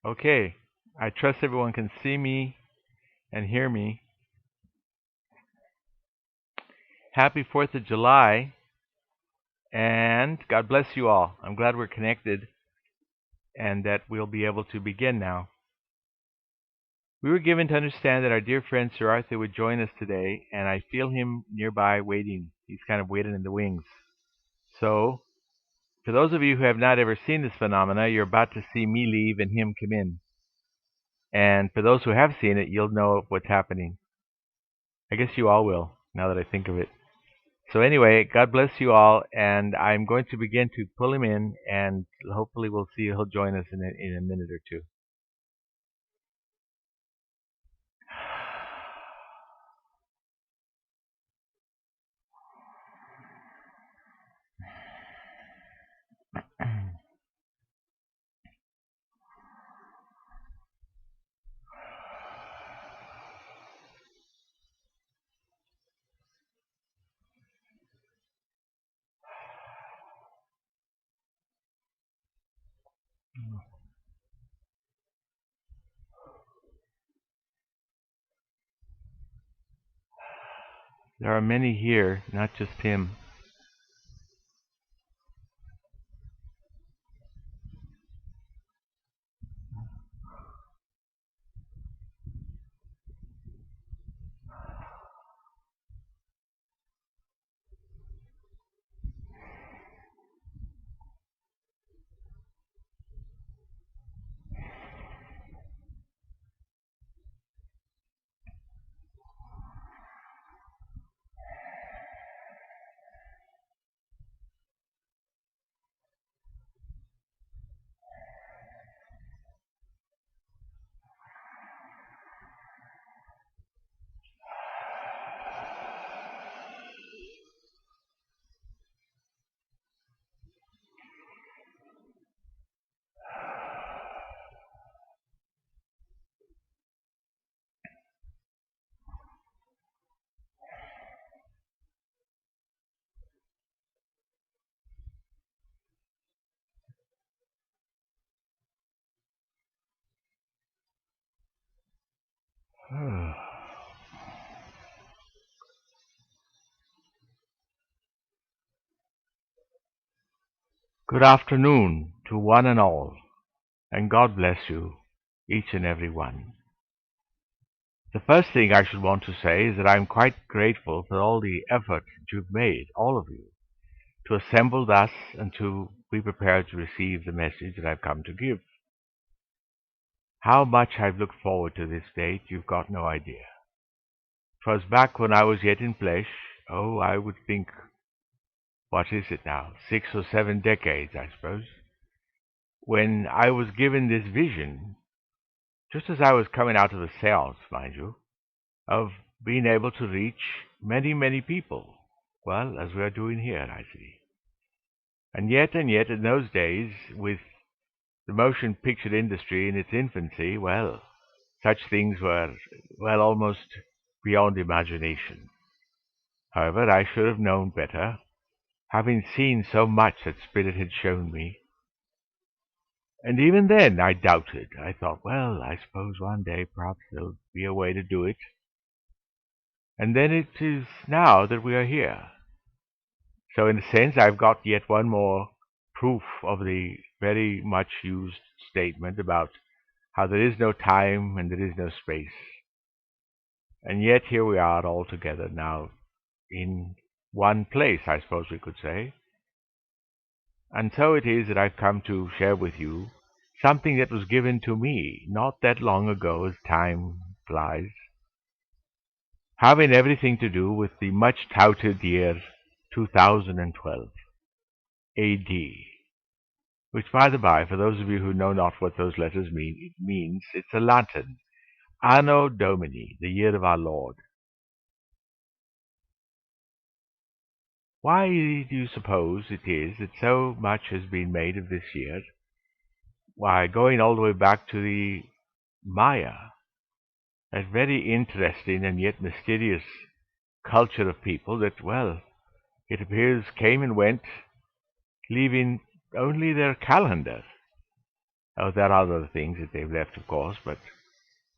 Okay, I trust everyone can see me and hear me. Happy 4th of July, and God bless you all. I'm glad we're connected and that we'll be able to begin now. We were given to understand that our dear friend Sir Arthur would join us today, and I feel him nearby waiting. He's kind of waiting in the wings. So, for those of you who have not ever seen this phenomena, you're about to see me leave and him come in. And for those who have seen it, you'll know what's happening. I guess you all will, now that I think of it. So anyway, God bless you all, and I'm going to begin to pull him in, and hopefully we'll see he'll join us in a minute or two. There are many here, not just him. Good afternoon to one and all, and God bless you, each and every one. The first thing I should want to say is that I'm quite grateful for all the effort that you've made, all of you, to assemble thus and to be prepared to receive the message that I've come to give. How much I've looked forward to this date, you've got no idea. 'Twas back when I was yet in flesh, I would think, what is it now, 6 or 7 decades, I suppose, when I was given this vision, just as I was coming out of the seance, mind you, of being able to reach many, many people, well, as we are doing here, I see. And yet, in those days, with the motion picture industry in its infancy, well, such things were, well, almost beyond imagination. However, I should have known better, having seen so much that Spirit had shown me. And even then I doubted. I thought, well, I suppose one day perhaps there'll be a way to do it. And then it is now that we are here. So in a sense, I've got yet one more proof of the very much used statement about how there is no time and there is no space. And yet here we are all together now in one place, I suppose we could say. And so it is that I've come to share with you something that was given to me not that long ago as time flies, having everything to do with the much touted year 2012 AD, which, by the by, for those of you who know not what those letters mean, it means, it's a Latin, Anno Domini, the year of our Lord. Why do you suppose it is that so much has been made of this year? Why, going all the way back to the Maya, that very interesting and yet mysterious culture of people that, well, it appears came and went, leaving only their calendar. Oh, there are other things that they've left, of course, but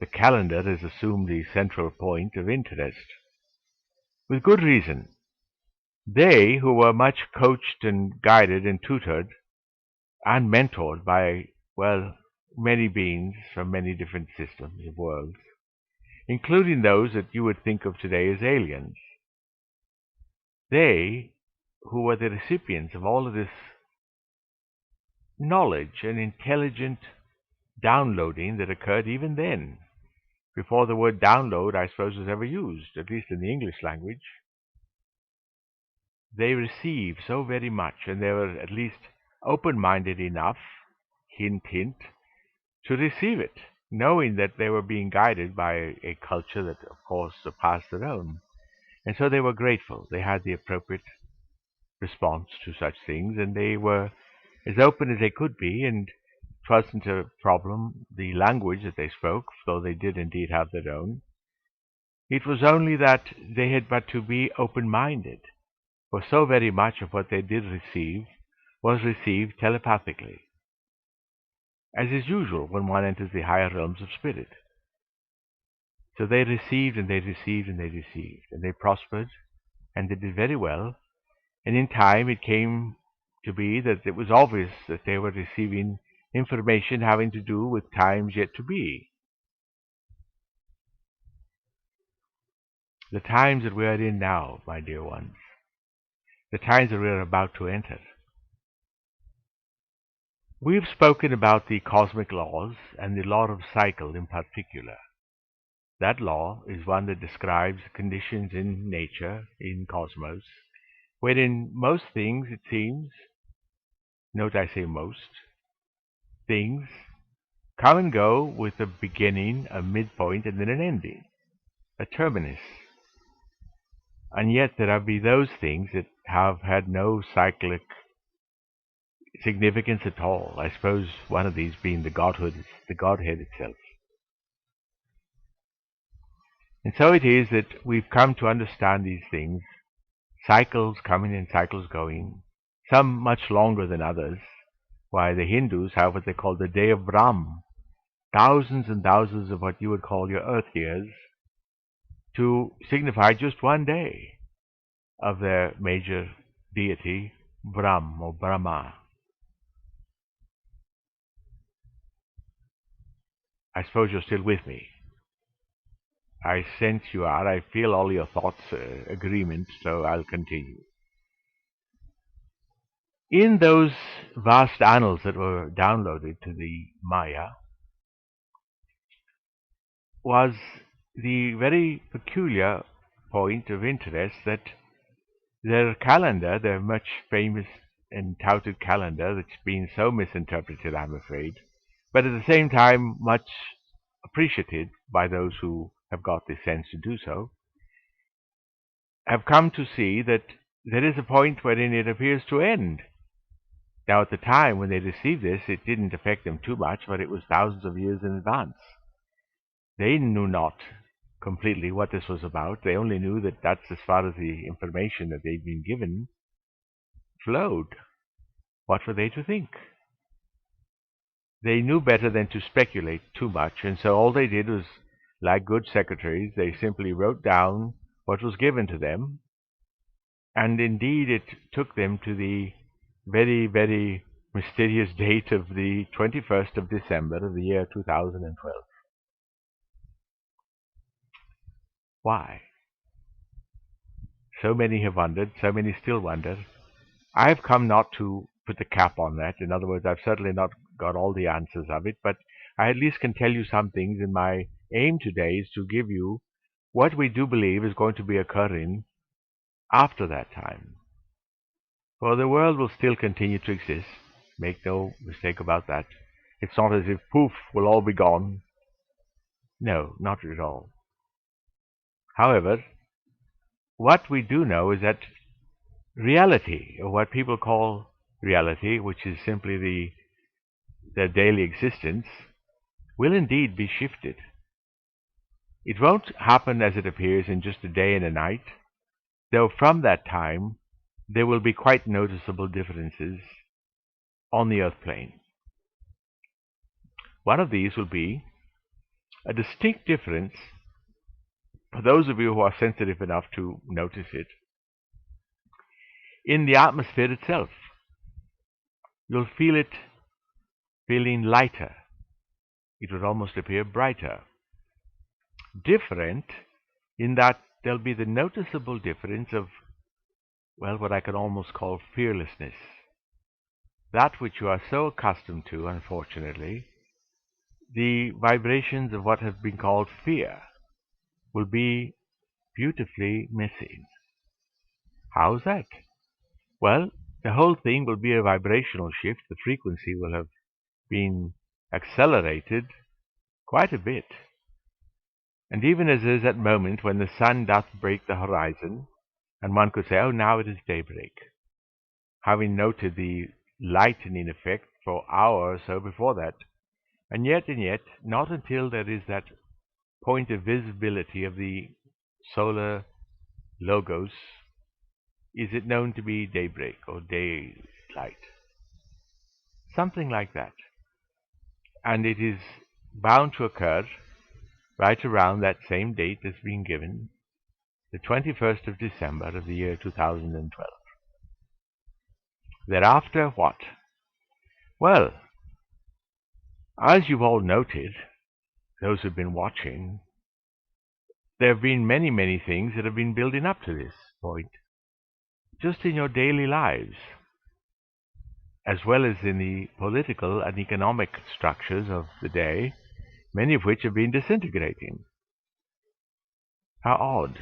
the calendar has assumed the central point of interest. With good reason. They, who were much coached and guided and tutored and mentored by, well, many beings from many different systems of worlds, including those that you would think of today as aliens. They, who were the recipients of all of this knowledge and intelligent downloading that occurred even then, before the word download, I suppose, was ever used, at least in the English language. They received so very much, and they were at least open-minded enough, hint, hint, to receive it, knowing that they were being guided by a culture that, of course, surpassed their own. And so they were grateful. They had the appropriate response to such things, and they were as open as they could be, and it wasn't a problem, the language that they spoke, though they did indeed have their own. It was only that they had but to be open-minded, for so very much of what they did receive was received telepathically, as is usual when one enters the higher realms of spirit. So they received, and they received, and they received, and they prospered, and they did very well, and in time it came to be that it was obvious that they were receiving information having to do with times yet to be. The times that we are in now, my dear ones, the times that we are about to enter. We've spoken about the cosmic laws and the law of cycle in particular. That law is one that describes conditions in nature, in cosmos, wherein most things, it seems, note I say most, things come and go with a beginning, a midpoint, and then an ending, a terminus. And yet there be those things that have had no cyclic significance at all. I suppose one of these being the Godhead itself. And so it is that we've come to understand these things, cycles coming and cycles going, some much longer than others. Why, the Hindus have what they call the day of Brahm, thousands and thousands of what you would call your earth years, to signify just one day of their major deity, Brahm or Brahma. I suppose you're still with me. I sense you are. I feel all your thoughts agreement, so I'll continue. In those vast annals that were downloaded to the Maya was the very peculiar point of interest that their calendar, their much famous and touted calendar that's been so misinterpreted, I'm afraid, but at the same time much appreciated by those who have got the sense to do so, have come to see that there is a point wherein it appears to end. Now, at the time when they received this, it didn't affect them too much, but it was thousands of years in advance. They knew not completely what this was about. They only knew that that's as far as the information that they'd been given flowed. What were they to think? They knew better than to speculate too much, and so all they did was, like good secretaries, they simply wrote down what was given to them, and indeed it took them to the very, very mysterious date of the 21st of December of the year 2012. Why? So many have wondered, so many still wonder. I've come not to put the cap on that. In other words, I've certainly not got all the answers of it, but I at least can tell you some things, and my aim today is to give you what we do believe is going to be occurring after that time. For the world will still continue to exist. Make no mistake about that. It's not as if, poof, we'll all be gone. No, not at all. However, what we do know is that reality, or what people call reality, which is simply their daily existence, will indeed be shifted. It won't happen as it appears in just a day and a night, though from that time there will be quite noticeable differences on the earth plane. One of these will be a distinct difference, for those of you who are sensitive enough to notice it, in the atmosphere itself. You'll feel it feeling lighter. It would almost appear brighter. Different in that there'll be the noticeable difference of, well, what I can almost call fearlessness. That which you are so accustomed to, unfortunately, the vibrations of what has been called fear will be beautifully missing. How's that? Well, the whole thing will be a vibrational shift. The frequency will have been accelerated quite a bit. And even as is that moment when the sun doth break the horizon, and one could say, oh, now it is daybreak, having noted the lightening effect for hours or so before that, and yet, not until there is that point of visibility of the solar logos is it known to be daybreak or daylight. Something like that. And it is bound to occur right around that same date that's been given, the 21st of December of the year 2012. Thereafter, what? Well, as you've all noted, those who've been watching, there have been many, many things that have been building up to this point, just in your daily lives, as well as in the political and economic structures of the day, many of which have been disintegrating. How odd.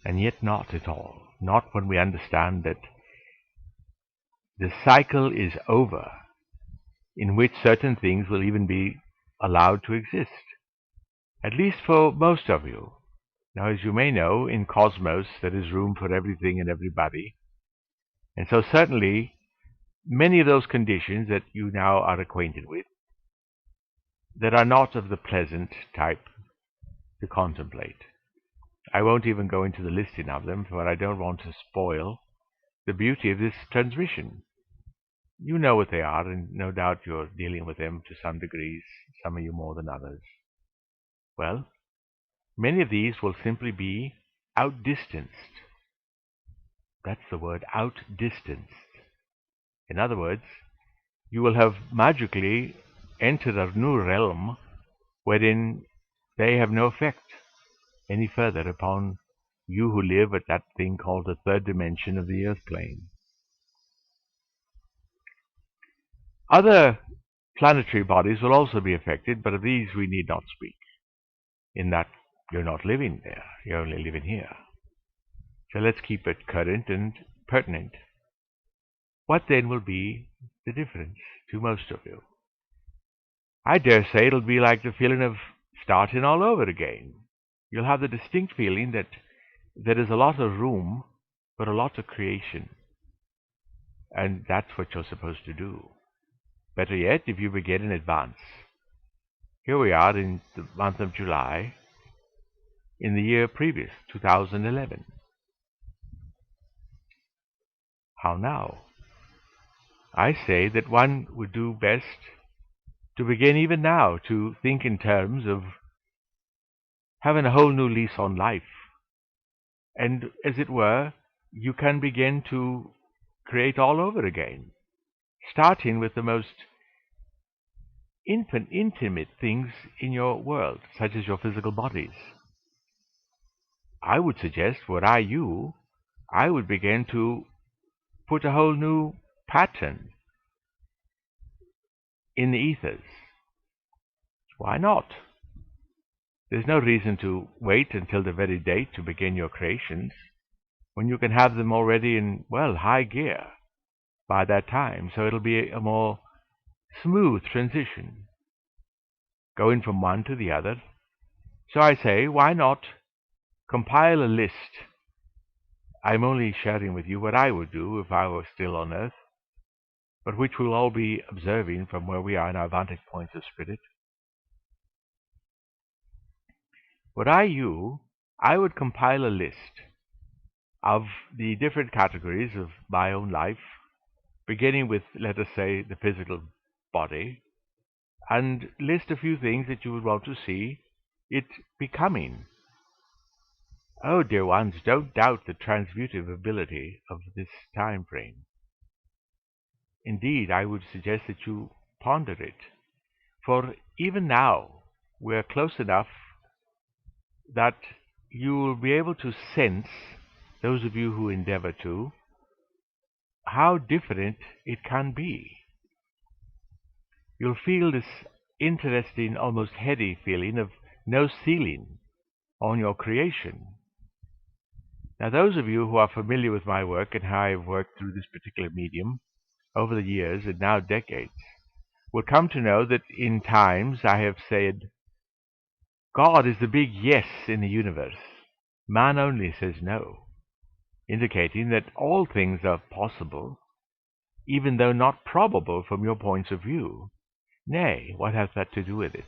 And yet not at all. Not when we understand that the cycle is over, in which certain things will even be allowed to exist, at least for most of you. Now, as you may know, in cosmos there is room for everything and everybody, and so certainly many of those conditions that you now are acquainted with that are not of the pleasant type to contemplate. I won't even go into the listing of them, for I don't want to spoil the beauty of this transmission. You know what they are, and no doubt you're dealing with them to some degrees, some of you more than others. Well, many of these will simply be outdistanced. That's the word, outdistanced. In other words, you will have magically entered a new realm wherein they have no effect any further upon you who live at that thing called the third dimension of the earth plane. Other planetary bodies will also be affected, but of these we need not speak, in that you're not living there, you're only living here. So let's keep it current and pertinent. What then will be the difference to most of you? I dare say it'll be like the feeling of starting all over again. You'll have the distinct feeling that there is a lot of room for a lot of creation. And that's what you're supposed to do. Better yet, if you begin in advance. Here we are in the month of July, in the year previous, 2011. How now? I say that one would do best to begin even now to think in terms of having a whole new lease on life. And as it were, you can begin to create all over again, starting with the most intimate things in your world, such as your physical bodies. I would suggest, were I you, I would begin to put a whole new pattern in the ethers. Why not? There's no reason to wait until the very date to begin your creations, when you can have them already in, well, high gear by that time. So it'll be a more smooth transition, going from one to the other. So I say, why not compile a list? I'm only sharing with you what I would do if I were still on Earth, but which we'll all be observing from where we are in our vantage points of spirit. Were I you, I would compile a list of the different categories of my own life, beginning with, let us say, the physical body, and list a few things that you would want to see it becoming. Oh, dear ones, don't doubt the transmutive ability of this time frame. Indeed, I would suggest that you ponder it, for even now we're close enough that you will be able to sense, those of you who endeavor to, how different it can be. You'll feel this interesting, almost heady feeling of no ceiling on your creation. Now, those of you who are familiar with my work and how I've worked through this particular medium over the years and now decades will come to know that in times I have said, God is the big yes in the universe. Man only says no, indicating that all things are possible, even though not probable from your points of view. Nay, what has that to do with it?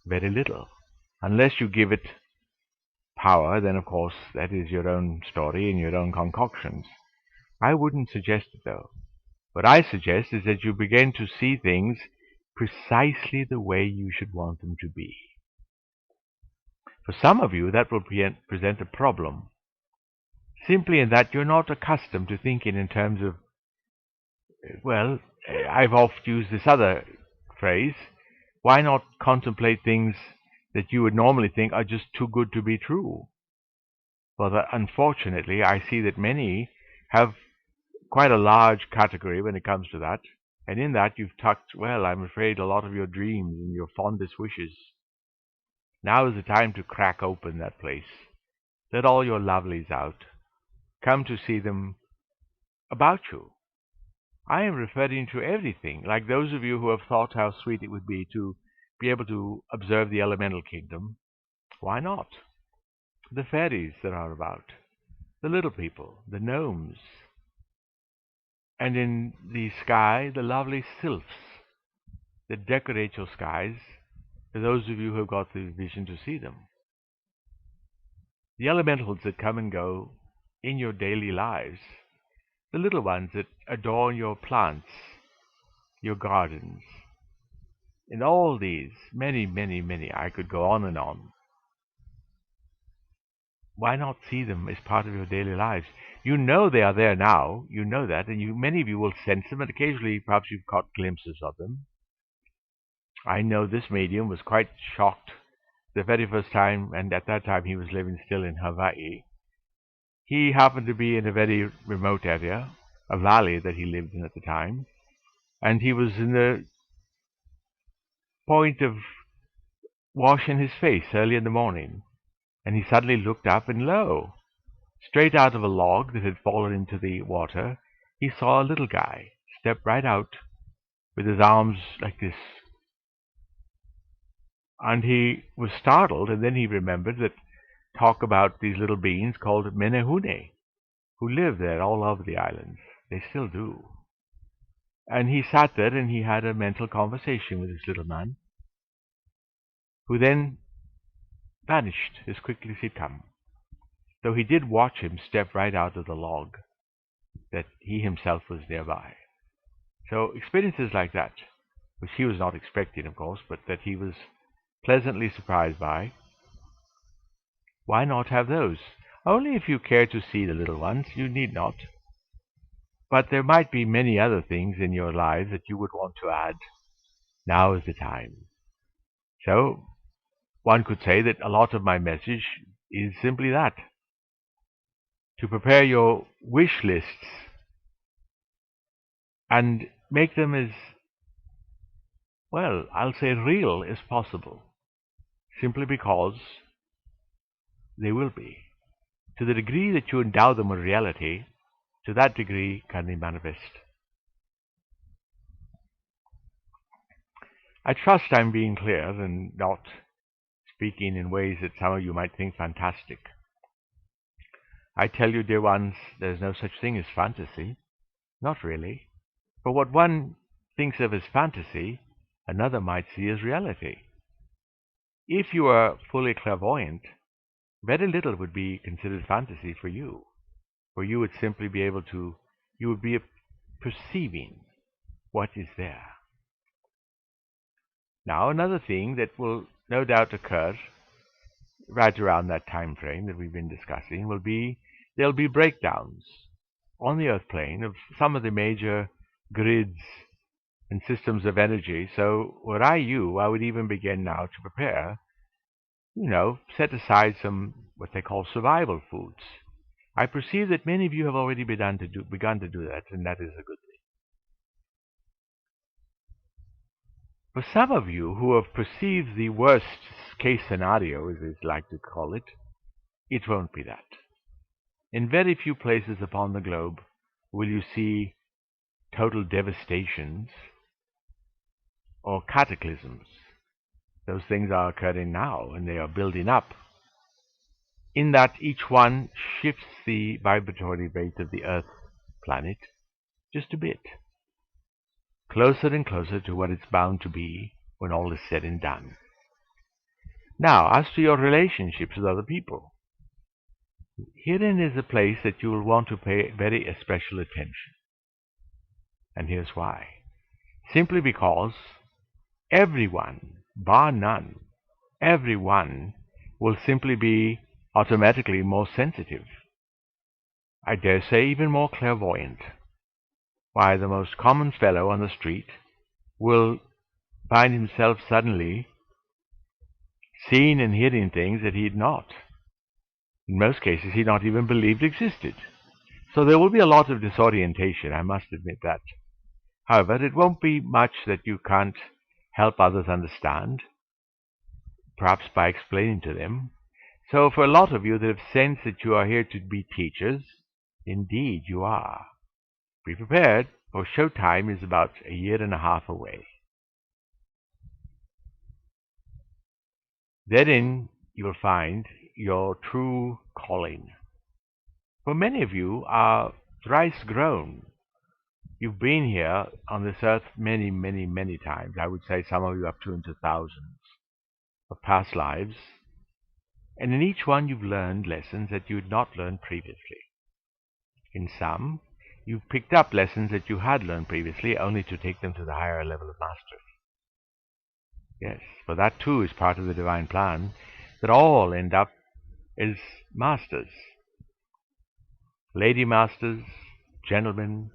Very little. Unless you give it power, then of course that is your own story and your own concoctions. I wouldn't suggest it though. What I suggest is that you begin to see things precisely the way you should want them to be. For some of you, that will present a problem, simply in that you're not accustomed to thinking in terms of, well, I've oft used this other phrase, why not contemplate things that you would normally think are just too good to be true? Well, unfortunately, I see that many have quite a large category when it comes to that, and in that you've tucked, well, I'm afraid, a lot of your dreams and your fondest wishes. Now is the time to crack open that place. Let all your lovelies out. Come to see them about you. I am referring to everything, like those of you who have thought how sweet it would be to be able to observe the elemental kingdom. Why not? The fairies that are about, the little people, the gnomes, and in the sky, the lovely sylphs that decorate your skies, for those of you who have got the vision to see them. The elementals that come and go in your daily lives, the little ones that adorn your plants, your gardens, and all these, many, many, many, I could go on and on. Why not see them as part of your daily lives? You know they are there now, you know that, and many of you will sense them, and occasionally perhaps you've caught glimpses of them. I know this medium was quite shocked the very first time, and at that time he was living still in Hawaii. He happened to be in a very remote area, a valley that he lived in at the time, and he was in the point of washing his face early in the morning, and he suddenly looked up, and lo, straight out of a log that had fallen into the water, he saw a little guy step right out with his arms like this. And he was startled, and then he remembered that talk about these little beings called menehune, who live there all over the islands. They still do. And he sat there and he had a mental conversation with this little man, who then vanished as quickly as he'd come, though he did watch him step right out of the log that he himself was nearby. So experiences like that, which he was not expecting, of course, but that he was pleasantly surprised by, why not have those? Only if you care to see the little ones, you need not. But there might be many other things in your lives that you would want to add. Now is the time. So, one could say that a lot of my message is simply that. To prepare your wish lists and make them as, well, I'll say real as possible. Simply because they will be. To the degree that you endow them with reality, to that degree can they manifest. I trust I'm being clear and not speaking in ways that some of you might think fantastic. I tell you, dear ones, there's no such thing as fantasy. Not really. For what one thinks of as fantasy, another might see as reality. If you are fully clairvoyant, very little would be considered fantasy for you, for you would simply be able to, you would be perceiving what is there. Now, another thing that will no doubt occur right around that time frame that we've been discussing will be there'll be breakdowns on the Earth plane of some of the major grids and systems of energy. So were I you, I would even begin now to prepare, set aside some what they call survival foods. I perceive that many of you have already begun to do that, and that is a good thing. For some of you who have perceived the worst case scenario, as they like to call it, it won't be that. In very few places upon the globe will you see total devastations or cataclysms. Those things are occurring now, and they are building up, in that each one shifts the vibratory rate of the Earth planet just a bit, closer and closer to what it's bound to be when all is said and done. Now, as to your relationships with other people, herein is a place that you will want to pay very special attention. And here's why. Simply because everyone, bar none, everyone will simply be automatically more sensitive. I dare say even more clairvoyant. Why, the most common fellow on the street will find himself suddenly seeing and hearing things that he'd not. In most cases, he'd not even believed existed. So there will be a lot of disorientation, I must admit that. However, it won't be much that you can't help others understand, perhaps by explaining to them. So for a lot of you that have sensed that you are here to be teachers, indeed you are. Be prepared, for showtime is about a year and a half away. Therein you will find your true calling. For many of you are thrice grown. You've been here on this earth many, many, many times. I would say some of you up to into thousands of past lives. And in each one you've learned lessons that you had not learned previously. In some, you've picked up lessons that you had learned previously, only to take them to the higher level of mastery. Yes, for that too is part of the divine plan, that all end up as masters. Lady masters, gentlemen,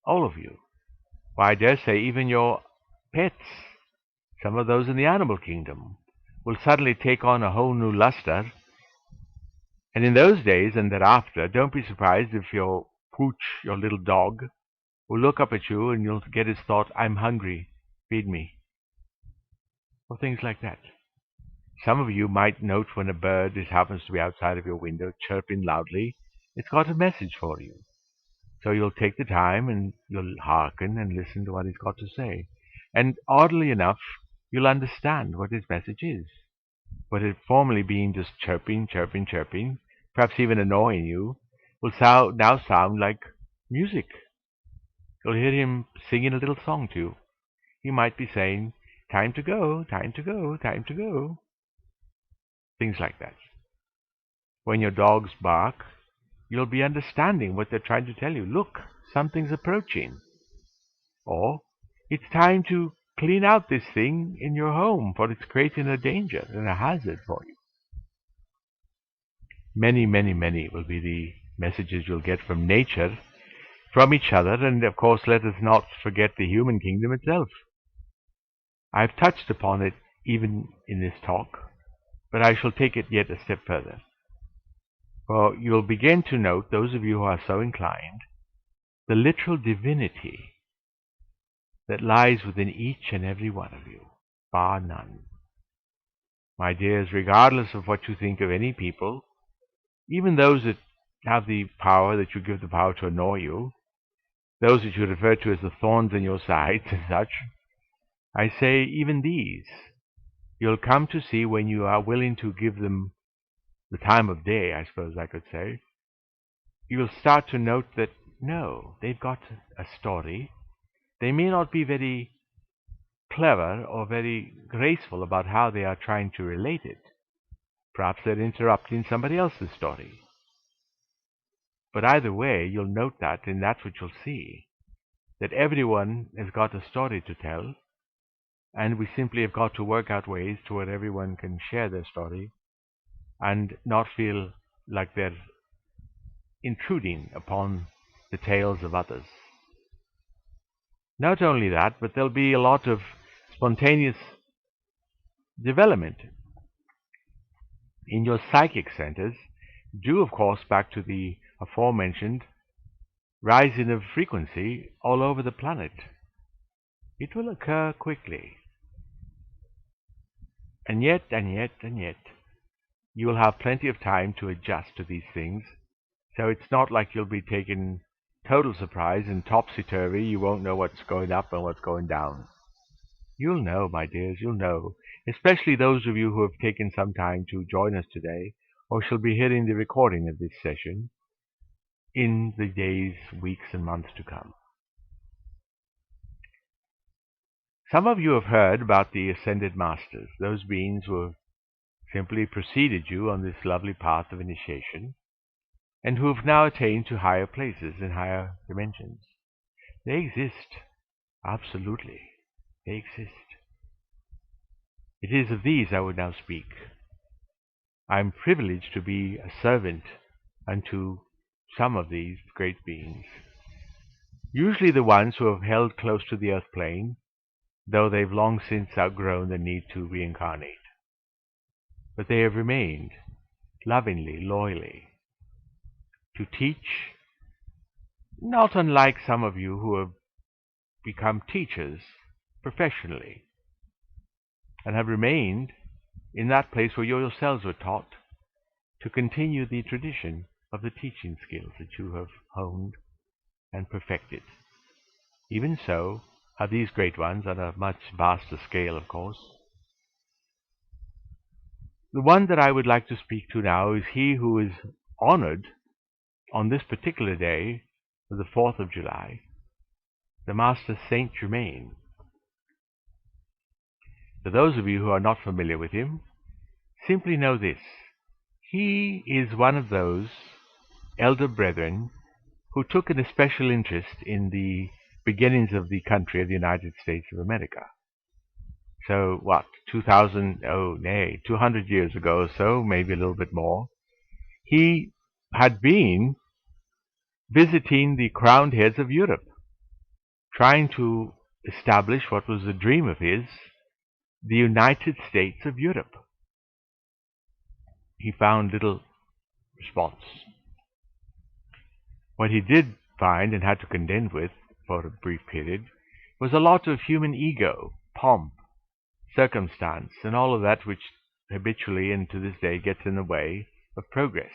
all of you. Why, I dare say even your pets, some of those in the animal kingdom, will suddenly take on a whole new luster. And in those days and thereafter, don't be surprised if your pooch, your little dog, will look up at you and you'll get his thought, I'm hungry, feed me. Or things like that. Some of you might note when a bird happens to be outside of your window chirping loudly, it's got a message for you. So you'll take the time and you'll hearken and listen to what he's got to say. And oddly enough, you'll understand what his message is. What had formerly been just chirping, chirping, chirping, perhaps even annoying you, will now sound like music. You'll hear him singing a little song to you. He might be saying, time to go, time to go, time to go. Things like that. When your dogs bark, you'll be understanding what they're trying to tell you. Look, something's approaching. Or, it's time to clean out this thing in your home, for it's creating a danger and a hazard for you. Many, many, many will be the messages you'll get from nature, from each other, and of course let us not forget the human kingdom itself. I've touched upon it even in this talk, but I shall take it yet a step further. For you'll begin to note, those of you who are so inclined, the literal divinity that lies within each and every one of you, bar none. My dears, regardless of what you think of any people, even those that have the power, that you give the power to annoy you, those that you refer to as the thorns in your sides and such, I say even these, you'll come to see when you are willing to give them the time of day, I suppose I could say, you'll start to note that, no, they've got a story. They may not be very clever or very graceful about how they are trying to relate it. Perhaps they're interrupting somebody else's story. But either way, you'll note that in that which you'll see, that everyone has got a story to tell, and we simply have got to work out ways to where everyone can share their story and not feel like they're intruding upon the tales of others. Not only that, but there'll be a lot of spontaneous development in your psychic centers, due, of course, back to the aforementioned rising of frequency all over the planet. It will occur quickly. And yet, you will have plenty of time to adjust to these things, so it's not like you'll be taken total surprise and topsy-turvy. You won't know what's going up and what's going down. You'll know, my dears, you'll know, especially those of you who have taken some time to join us today, or shall be hearing the recording of this session in the days, weeks, and months to come. Some of you have heard about the Ascended Masters, those beings who have simply preceded you on this lovely path of initiation, and who have now attained to higher places and higher dimensions. They exist. Absolutely. They exist. It is of these I would now speak. I am privileged to be a servant unto some of these great beings, usually the ones who have held close to the earth plane, though they've long since outgrown the need to reincarnate. But they have remained, lovingly, loyally, to teach, not unlike some of you who have become teachers professionally, and have remained in that place where you yourselves were taught, to continue the tradition of the teaching skills that you have honed and perfected. Even so have these great ones, on a much vaster scale, of course. The one that I would like to speak to now is he who is honored on this particular day, the 4th of July, the Master Saint Germain. For those of you who are not familiar with him, simply know this. He is one of those elder brethren who took an especial interest in the beginnings of the country of the United States of America. So, 200 years ago or so, maybe a little bit more, he had been visiting the crowned heads of Europe, trying to establish what was a dream of his, the United States of Europe. He found little response. What he did find and had to contend with for a brief period was a lot of human ego, pomp, circumstance, and all of that which habitually and to this day gets in the way of progress.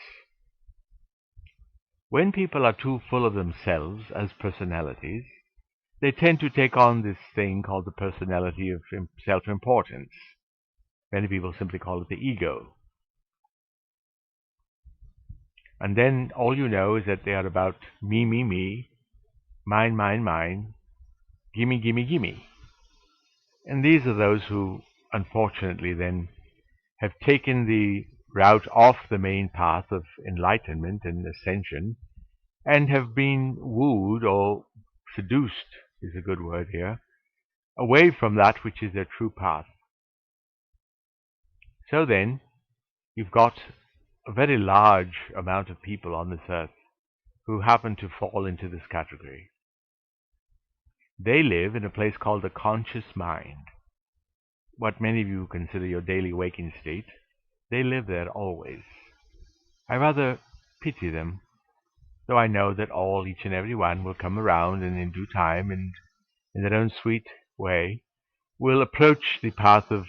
When people are too full of themselves as personalities, they tend to take on this thing called the personality of self-importance. Many people simply call it the ego. And then all you know is that they are about me, mine, gimme. And these are those who, unfortunately, then have taken the route off the main path of enlightenment and ascension, and have been wooed, or seduced is a good word here, away from that which is their true path. So then, you've got a very large amount of people on this earth who happen to fall into this category. They live in a place called the conscious mind. What many of you consider your daily waking state, they live there always. I rather pity them, though I know that all, each and every one, will come around and in due time and in their own sweet way will approach the path of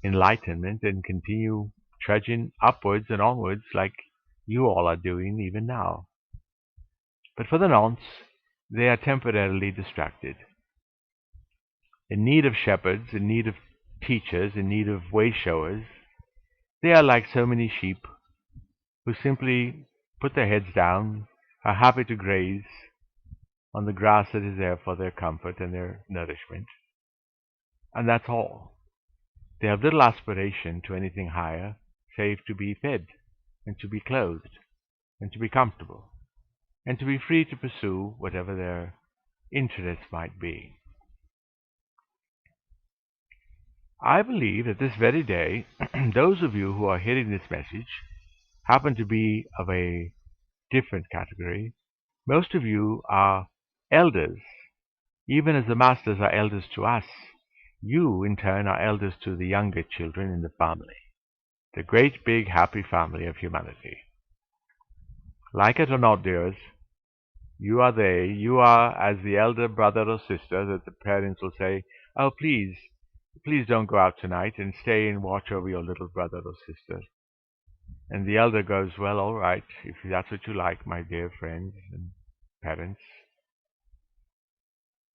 enlightenment and continue trudging upwards and onwards like you all are doing even now. But for the nonce, they are temporarily distracted, in need of shepherds, in need of teachers, in need of way-showers. They are like so many sheep who simply put their heads down, are happy to graze on the grass that is there for their comfort and their nourishment. And that's all. They have little aspiration to anything higher, save to be fed, and to be clothed, and to be comfortable, and to be free to pursue whatever their interests might be. I believe that this very day, those of you who are hearing this message happen to be of a different category. Most of you are elders, even as the masters are elders to us. You, in turn, are elders to the younger children in the family, the great, big, happy family of humanity. Like it or not, dears, you are they. You are as the elder brother or sister that the parents will say, "Oh, please don't go out tonight and stay and watch over your little brother or sister." And the elder goes, "Well, all right, if that's what you like, my dear friends and parents."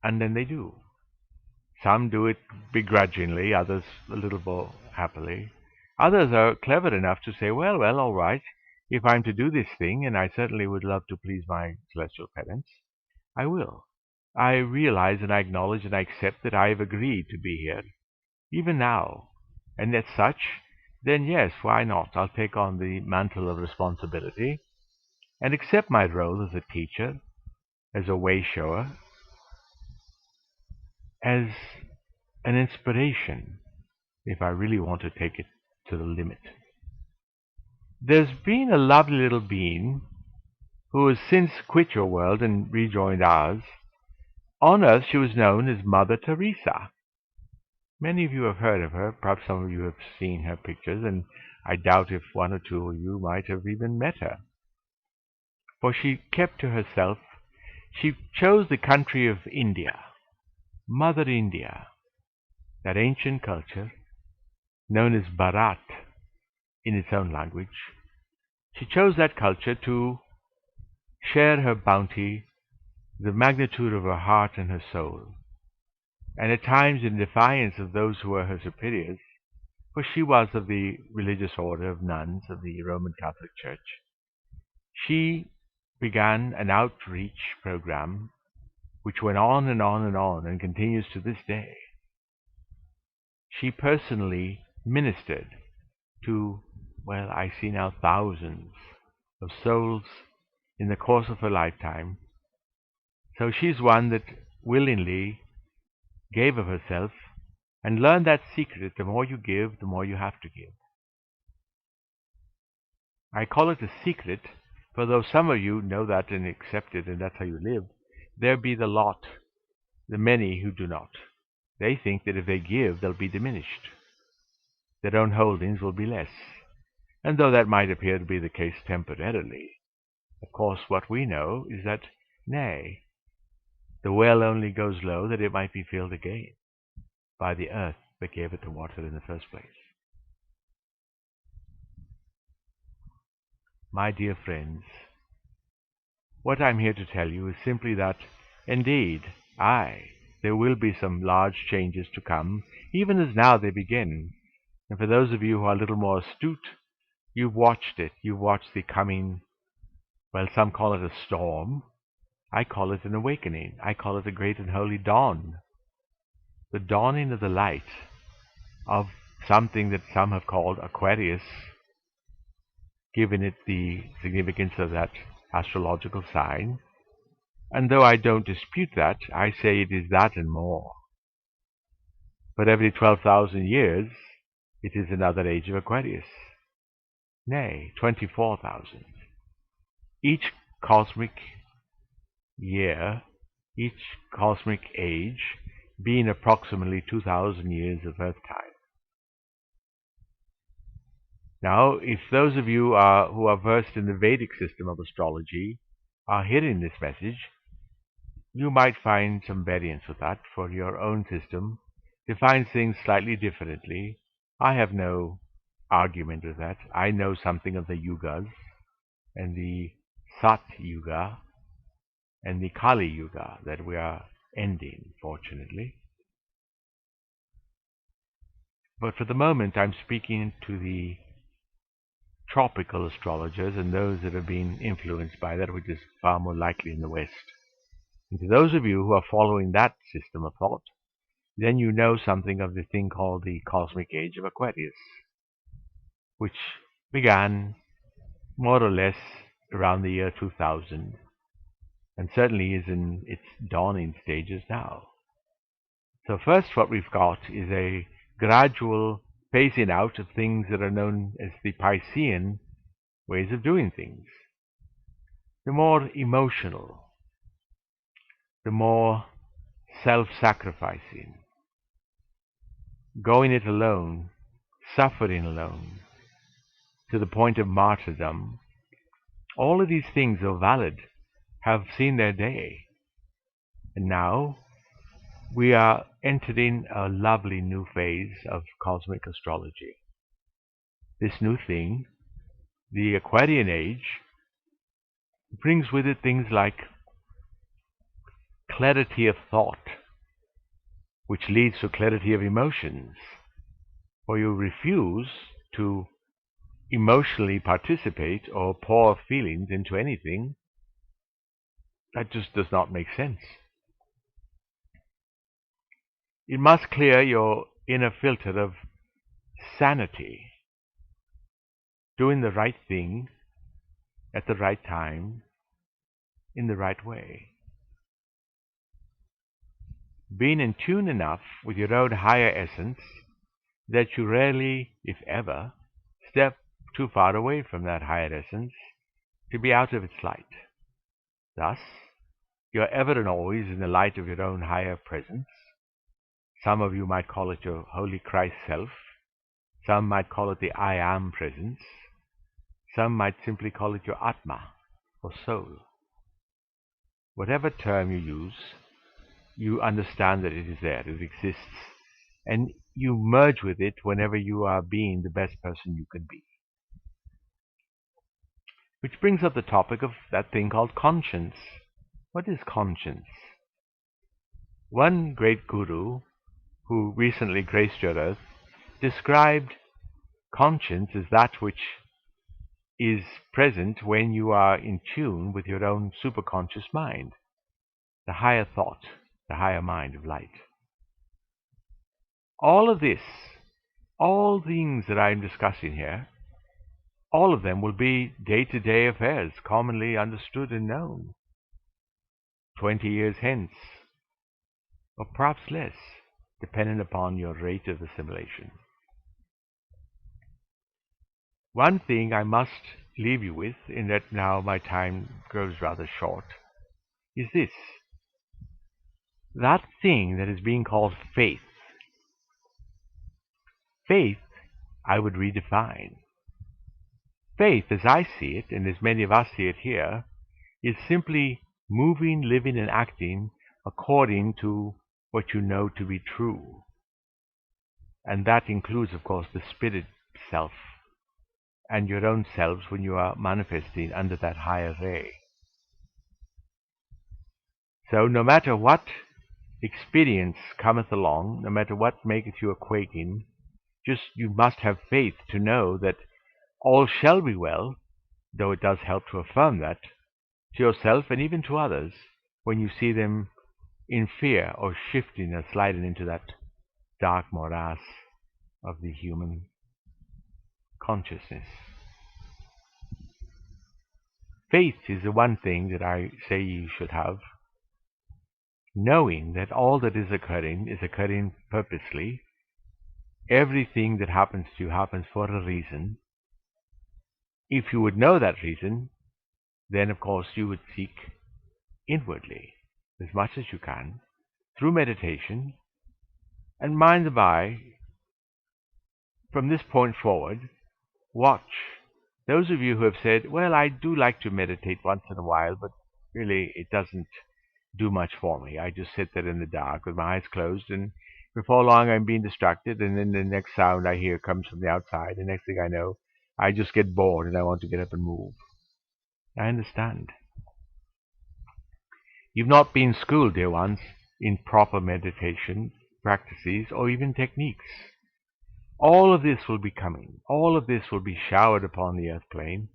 And then they do. Some do it begrudgingly, others a little more happily. Others are clever enough to say, well, all right, if I'm to do this thing, and I certainly would love to please my celestial parents, I will. I realize and I acknowledge and I accept that I have agreed to be here, even now. And as such, then yes, why not? I'll take on the mantle of responsibility and accept my role as a teacher, as a way shower, as an inspiration, if I really want to take it to the limit. There's been a lovely little being who has since quit your world and rejoined ours. On Earth she was known as Mother Teresa. Many of you have heard of her, perhaps some of you have seen her pictures, and I doubt if one or two of you might have even met her. For she kept to herself. She chose the country of India, Mother India, that ancient culture, known as Bharat in its own language. She chose that culture to share her bounty, the magnitude of her heart and her soul, and at times in defiance of those who were her superiors, for she was of the religious order of nuns of the Roman Catholic Church. She began an outreach program which went on and on and on and continues to this day. She personally ministered to, well, I see now thousands of souls in the course of her lifetime. So she's one that willingly gave of herself and learned that secret: the more you give, the more you have to give. I call it a secret, for though some of you know that and accept it and that's how you live, there be the lot, the many who do not. They think that if they give, they'll be diminished. Their own holdings will be less. And though that might appear to be the case temporarily, of course what we know is that, nay, the well only goes low that it might be filled again by the earth that gave it the water in the first place. My dear friends, what I'm here to tell you is simply that, indeed, there will be some large changes to come, even as now they begin. And for those of you who are a little more astute, you've watched it. You've watched the coming, well, some call it a storm. I call it an awakening. I call it a great and holy dawn. The dawning of the light of something that some have called Aquarius, given it the significance of that astrological sign. And though I don't dispute that, I say it is that and more. But every 12,000 years, it is another age of Aquarius. Nay, 24,000. Each cosmic year, each cosmic age, being approximately 2,000 years of Earth time. Now, if those of you who are versed in the Vedic system of astrology are hearing this message, you might find some variance with that for your own system, defines things slightly differently. I have no argument with that. I know something of the yugas, and the Sat Yuga, and the Kali Yuga that we are ending, fortunately. But for the moment, I'm speaking to the tropical astrologers and those that have been influenced by that, which is far more likely in the West. And to those of you who are following that system of thought, then you know something of the thing called the cosmic age of Aquarius, which began more or less around the year 2000, and certainly is in its dawning stages now. So first what we've got is a gradual phasing out of things that are known as the Piscean ways of doing things. The more emotional, the more self-sacrificing, going it alone, suffering alone, to the point of martyrdom. All of these things, though valid, have seen their day. And now we are entering a lovely new phase of cosmic astrology. This new thing, the Aquarian age, brings with it things like clarity of thought, which leads to clarity of emotions. For you refuse to emotionally participate or pour feelings into anything, that just does not make sense. It must clear your inner filter of sanity, doing the right thing at the right time, in the right way. Being in tune enough with your own higher essence that you rarely, if ever, step too far away from that higher essence to be out of its light. Thus, you are ever and always in the light of your own higher presence. Some of you might call it your Holy Christ Self. Some might call it the I Am presence. Some might simply call it your Atma, or soul. Whatever term you use, you understand that it is there, it exists, and you merge with it whenever you are being the best person you can be. Which brings up the topic of that thing called conscience. What is conscience? One great guru, who recently graced your earth, described conscience as that which is present when you are in tune with your own superconscious mind, the higher thought, the higher mind of light. All of this, all things that I'm discussing here, all of them will be day-to-day affairs, commonly understood and known 20 years hence, or perhaps less, depending upon your rate of assimilation. One thing I must leave you with, in that now my time grows rather short, is this. That thing that is being called faith. Faith, I would redefine. Faith, as I see it, and as many of us see it here, is simply moving, living, and acting according to what you know to be true. And that includes, of course, the spirit self and your own selves when you are manifesting under that higher ray. So no matter what experience cometh along, no matter what maketh you a quaking, just you must have faith to know that all shall be well, though it does help to affirm that to yourself and even to others when you see them in fear or shifting or sliding into that dark morass of the human consciousness. Faith is the one thing that I say you should have, knowing that all that is occurring purposely. Everything that happens to you happens for a reason. If you would know that reason, then of course you would seek inwardly as much as you can through meditation. And mind the by, from this point forward, watch. Those of you who have said, well, I do like to meditate once in a while, but really it doesn't do much for me. I just sit there in the dark with my eyes closed, and before long I'm being distracted, and then the next sound I hear comes from the outside. The next thing I know, I just get bored and I want to get up and move. I understand. You've not been schooled, dear ones, in proper meditation practices or even techniques. All of this will be coming. All of this will be showered upon the earth plane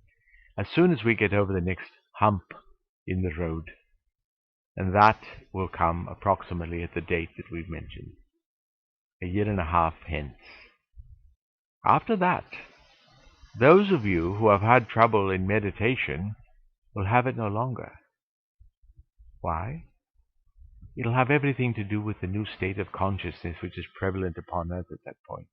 as soon as we get over the next hump in the road. And that will come approximately at the date that we've mentioned, 1.5 years hence. After that, those of you who have had trouble in meditation will have it no longer. Why? It'll have everything to do with the new state of consciousness which is prevalent upon Earth at that point.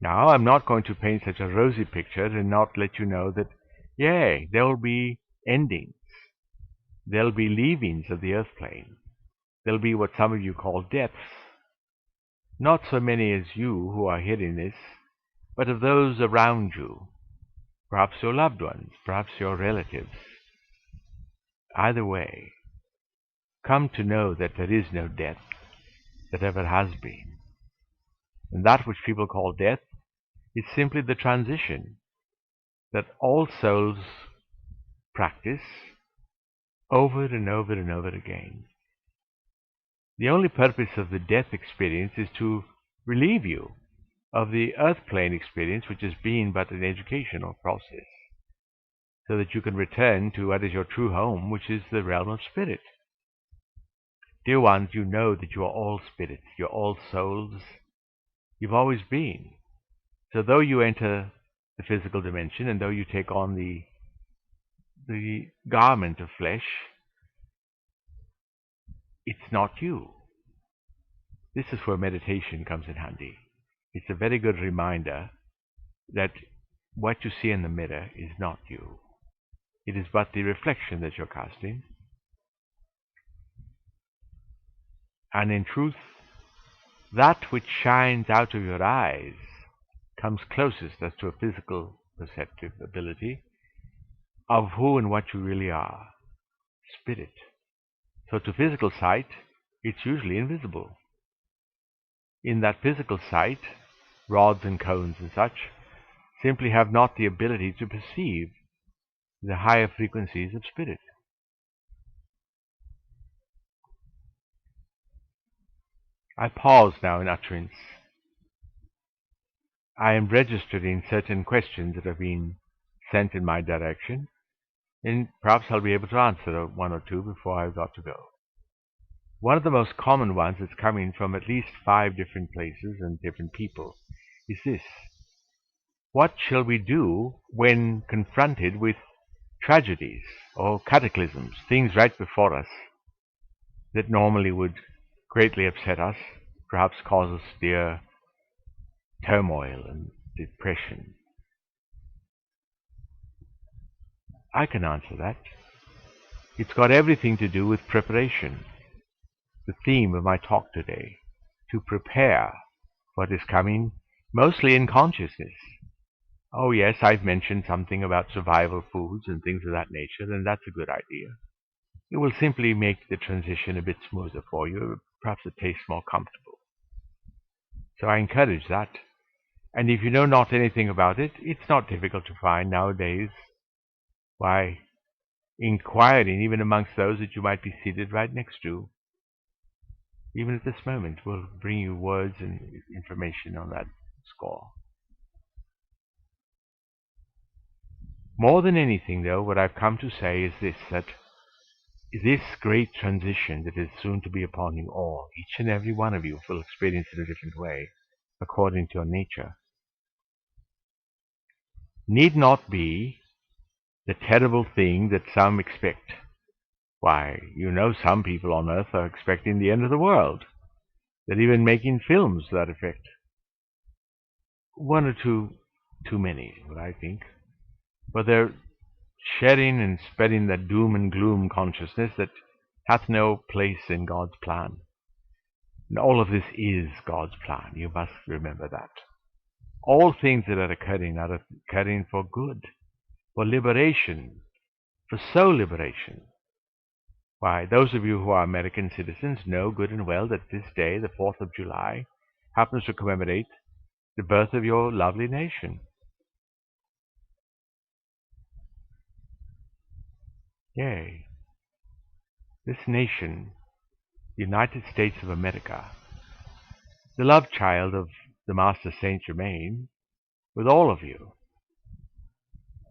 Now, I'm not going to paint such a rosy picture and not let you know that, yay, there will be endings. There'll be leavings of the Earth plane. There'll be what some of you call deaths. Not so many as you who are hearing this, but of those around you. Perhaps your loved ones, perhaps your relatives. Either way, come to know that there is no death that ever has been. And that which people call death is simply the transition that all souls practice over and over and over again. The only purpose of the death experience is to relieve you of the earth plane experience, which has been but an educational process, so that you can return to what is your true home, which is the realm of spirit. Dear ones, you know that you are all spirits, you're all souls. You've always been. So though you enter the physical dimension and though you take on the garment of flesh, it's not you. This is where meditation comes in handy. It's a very good reminder that what you see in the mirror is not you. It is but the reflection that you're casting. And in truth, that which shines out of your eyes comes closest as to a physical perceptive ability of who and what you really are, spirit. So to physical sight, it's usually invisible. In that physical sight, rods and cones and such simply have not the ability to perceive the higher frequencies of spirit. I pause now in utterance. I am registering certain questions that have been sent in my direction, and perhaps I'll be able to answer one or two before I've got to go. One of the most common ones that's coming from at least 5 different places and different people is this: what shall we do when confronted with tragedies or cataclysms, things right before us that normally would greatly upset us, perhaps cause us dear turmoil and depression? I can answer that. It's got everything to do with preparation. The theme of my talk today, to prepare what is coming, mostly in consciousness. Oh yes, I've mentioned something about survival foods and things of that nature, and that's a good idea. It will simply make the transition a bit smoother for you, perhaps a taste more comfortable. So I encourage that. And if you know not anything about it, it's not difficult to find nowadays. Why, inquiring even amongst those that you might be seated right next to, even at this moment, will bring you words and information on that score. More than anything, though, what I've come to say is this, that this great transition that is soon to be upon you all, each and every one of you will experience it in a different way, according to your nature, need not be the terrible thing that some expect. Why, you know, some people on Earth are expecting the end of the world. They're even making films to that effect. One or two too many, what I think. But they're sharing and spreading that doom and gloom consciousness that hath no place in God's plan. And all of this is God's plan. You must remember that. All things that are occurring for good, for liberation, for soul liberation. Why, those of you who are American citizens know good and well that this day, the 4th of July, happens to commemorate the birth of your lovely nation. Yay. This nation, the United States of America, the love child of the Master Saint Germain, with all of you.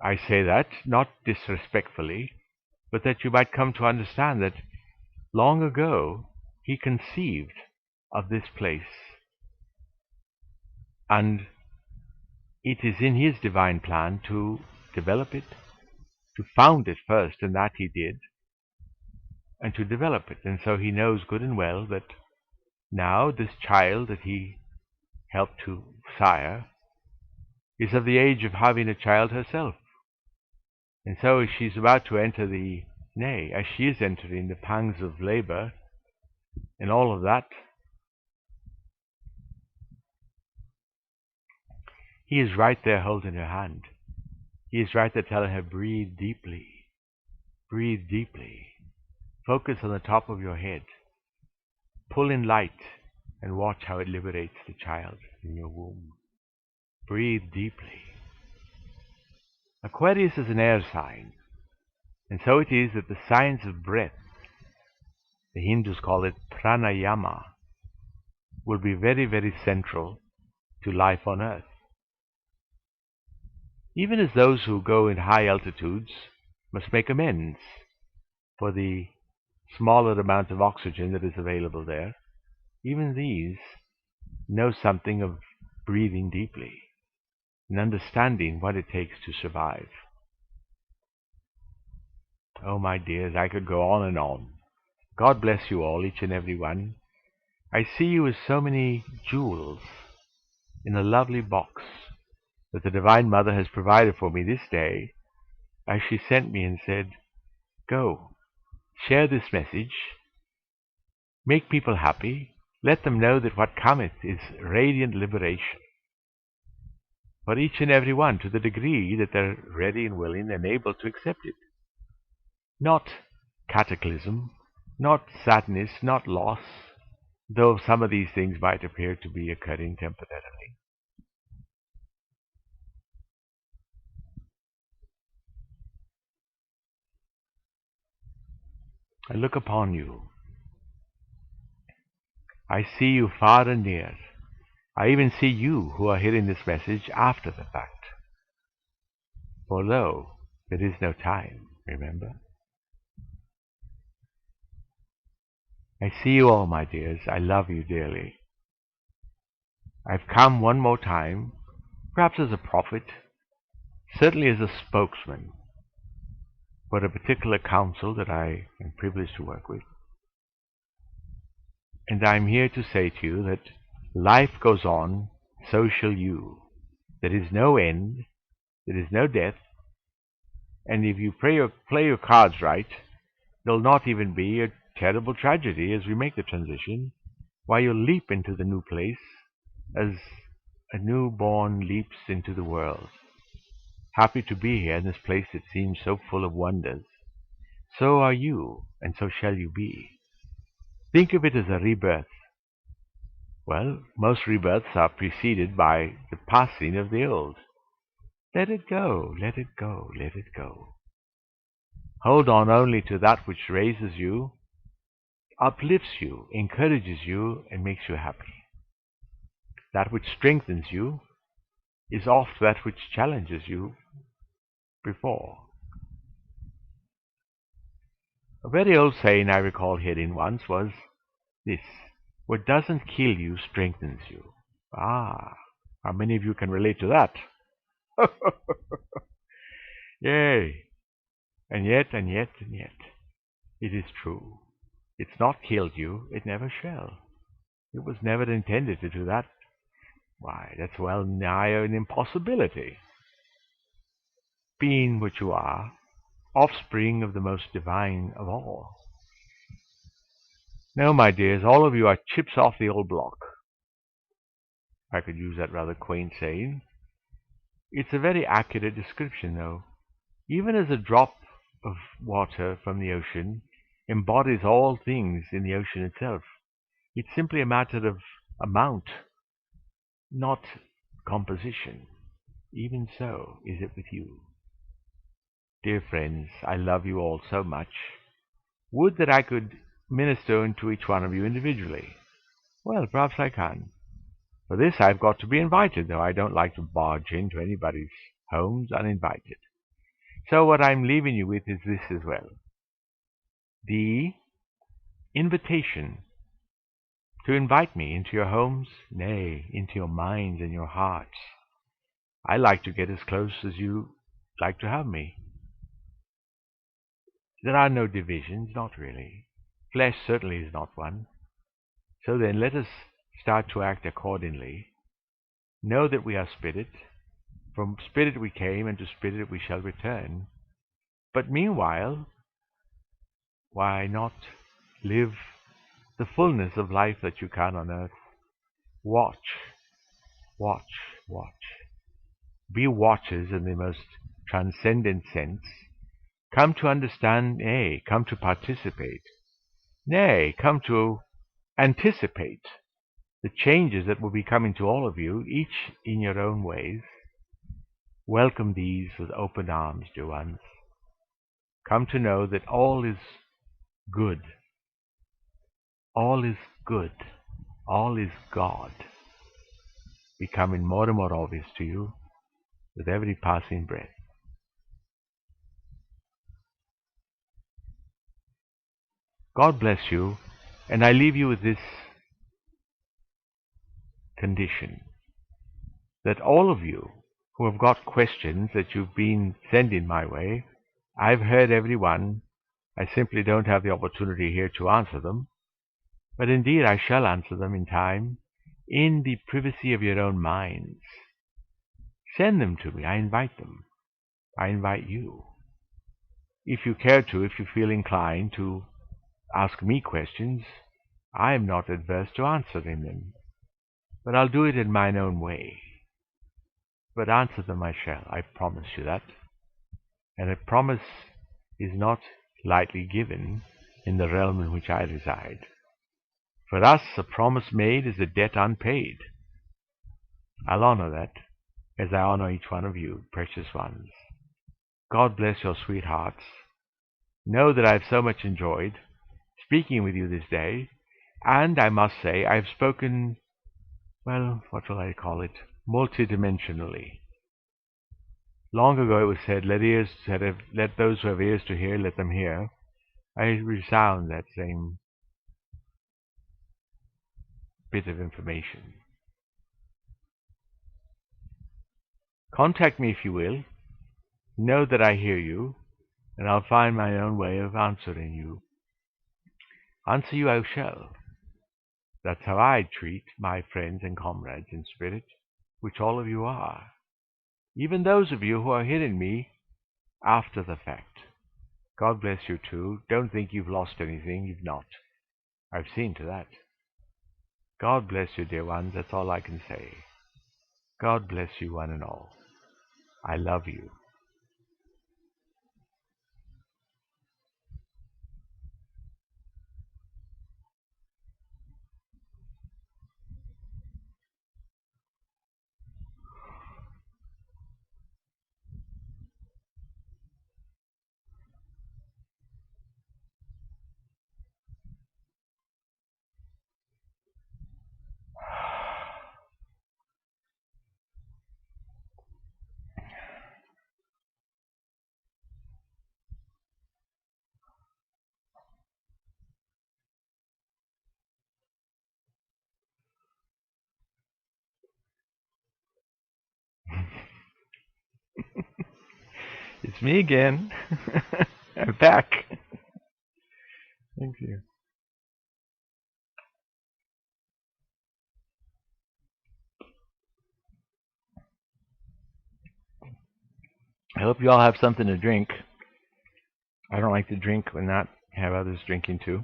I say that not disrespectfully, but that you might come to understand that long ago he conceived of this place, and it is in his divine plan to develop it, to found it first, and that he did. and to develop it. And so he knows good and well that now this child that he helped to sire is of the age of having a child herself. And so as she's about to enter as she is entering the pangs of labor and all of that, he is right there holding her hand. He is right there telling her, breathe deeply, breathe deeply. Focus on the top of your head. Pull in light and watch how it liberates the child in your womb. Breathe deeply. Aquarius is an air sign, and so it is that the science of breath, the Hindus call it pranayama, will be very, very central to life on earth. Even as those who go in high altitudes must make amends for the smaller amount of oxygen that is available there, even these know something of breathing deeply and understanding what it takes to survive. Oh, my dears, I could go on and on. God bless you all, each and every one. I see you as so many jewels in a lovely box that the Divine Mother has provided for me this day, as she sent me and said, go, share this message, make people happy, let them know that what cometh is radiant liberation for each and every one to the degree that they're ready and willing and able to accept it. Not cataclysm, not sadness, not loss, though some of these things might appear to be occurring temporarily. I look upon you. I see you far and near. I even see you who are hearing this message after the fact. For lo, there is no time, remember? I see you all, my dears. I love you dearly. I've come one more time, perhaps as a prophet, certainly as a spokesman for a particular council that I am privileged to work with. And I'm here to say to you that life goes on, so shall you. There is no end, there is no death, and if you play your cards right, there'll not even be a terrible tragedy as we make the transition, while you'll leap into the new place as a newborn leaps into the world. Happy to be here in this place that seems so full of wonders. So are you, and so shall you be. Think of it as a rebirth. Well, most rebirths are preceded by the passing of the old. Let it go, let it go, let it go. Hold on only to that which raises you, uplifts you, encourages you, and makes you happy. That which strengthens you is oft that which challenges you before. A very old saying I recall hearing once was this: what doesn't kill you strengthens you. Ah, how many of you can relate to that? Yay! And yet, it is true. It's not killed you, it never shall. It was never intended to do that. Why, that's well nigh an impossibility. Being what you are, offspring of the most divine of all. No, my dears, all of you are chips off the old block. I could use that rather quaint saying. It's a very accurate description, though. Even as a drop of water from the ocean embodies all things in the ocean itself, it's simply a matter of amount, not composition. Even so is it with you. Dear friends, I love you all so much. Would that I could minister unto each one of you individually. Well, perhaps I can. For this I've got to be invited, though I don't like to barge into anybody's homes uninvited. So what I'm leaving you with is this as well. The invitation to invite me into your homes, nay, into your minds and your hearts. I like to get as close as you like to have me. There are no divisions, not really. Flesh certainly is not one. So then let us start to act accordingly. Know that we are spirit. From spirit we came, and to spirit we shall return. But meanwhile, why not live the fullness of life that you can on earth? Watch, watch, watch. Be watchers in the most transcendent sense. Come to understand, nay, come to participate. Nay, come to anticipate the changes that will be coming to all of you, each in your own ways. Welcome these with open arms, dear ones. Come to know that all is good. All is good. All is God, becoming more and more obvious to you with every passing breath. God bless you, and I leave you with this condition, that all of you who have got questions that you've been sending my way, I've heard every one. I simply don't have the opportunity here to answer them, but indeed I shall answer them in time, in the privacy of your own minds. Send them to me. I invite them. I invite you. If you care to, if you feel inclined to ask me questions, I am not adverse to answering them, but I'll do it in mine own way. But answer them I shall, I promise you that. And a promise is not lightly given in the realm in which I reside. For us, a promise made is a debt unpaid. I'll honor that, as I honor each one of you, precious ones. God bless your sweethearts. Know that I've so much enjoyed speaking with you this day, and I must say I've spoken, well, what shall I call it, multidimensionally. Long ago it was said, let those who have ears to hear, let them hear. I resound that same bit of information. Contact me if you will. Know that I hear you, and I'll find my own way of answering you. Answer you I shall. That's how I treat my friends and comrades in spirit, which all of you are. Even those of you who are hearing me after the fact. God bless you too. Don't think you've lost anything. You've not. I've seen to that. God bless you, dear ones. That's all I can say. God bless you one and all. I love you. It's me again. I'm back. Thank you. I hope you all have something to drink. I don't like to drink and not have others drinking too.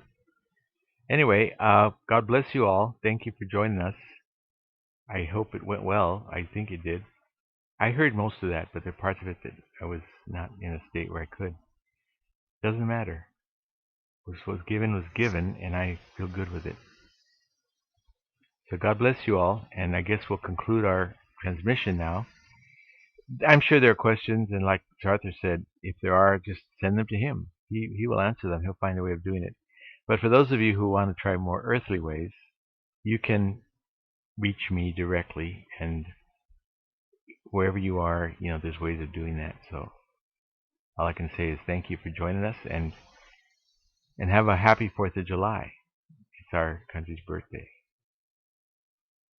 Anyway, God bless you all. Thank you for joining us. I hope it went well. I think it did. I heard most of that, but there are parts of it that I was not in a state where I could. Doesn't matter. What was given, and I feel good with it. So God bless you all, and I guess we'll conclude our transmission now. I'm sure there are questions, and like Arthur said, if there are, just send them to him. He will answer them. He'll find a way of doing it. But for those of you who want to try more earthly ways, you can reach me directly, and wherever you are, there's ways of doing that. So all I can say is thank you for joining us, and have a happy 4th of July. It's our country's birthday.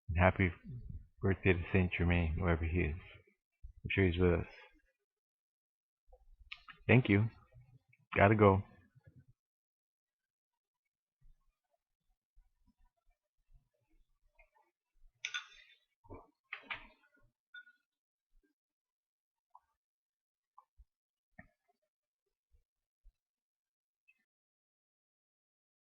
And happy birthday to Saint Germain, wherever he is. I'm sure he's with us. Thank you. Gotta go.